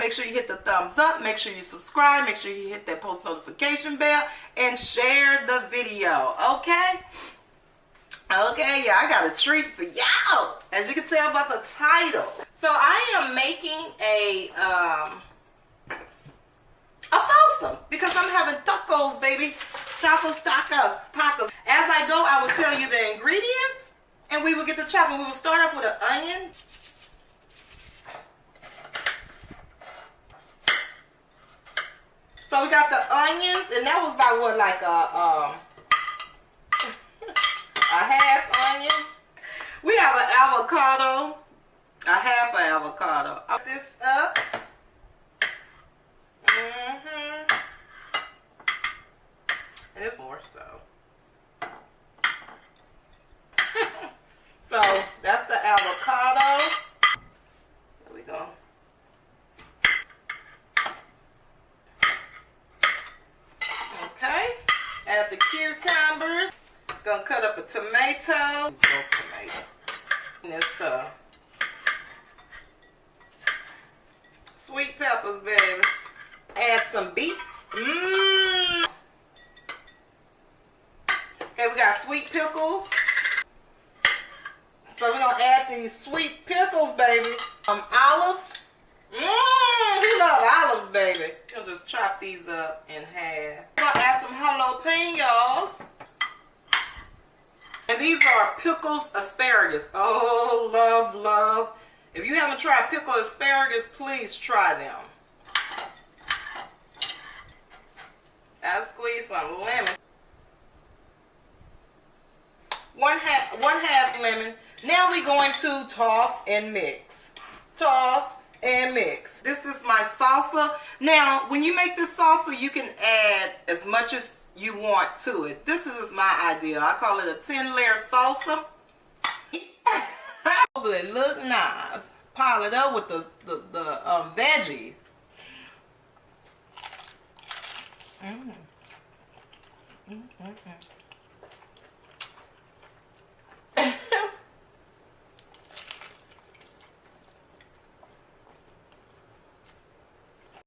Make sure you hit the thumbs up, make sure you subscribe, make sure you hit that post notification bell, and share the video, okay? Okay, yeah, I got a treat for y'all, as you can tell by the title. So I am making a salsa, because I'm having tacos, baby. Tacos. As I go, I will tell you the ingredients, and we will get to chopping. We will start off with an onion. So we got the onions, and that was about what, like a half onion. We have an avocado, a half an avocado. I'll put this up. And it's more so. So that's the avocado. There we go. Okay. Add the cucumbers. Gonna cut up a tomato. And it's the sweet peppers, baby. Add some beets. Okay, we got sweet pickles. So we're gonna add these sweet pickles, baby. Olives. We love olives, baby. We'll just chop these up in half. We're gonna add some jalapenos. And these are pickles asparagus. Oh, love, love. If you haven't tried pickled asparagus, please try them. I'll squeeze some lemon. One half lemon. Now we're going to toss and mix. Toss and mix. This is my salsa. Now, when you make this salsa, you can add as much as you want to it. This is just my idea. I call it a 10-layer salsa. It look nice. Pile it up with the veggies.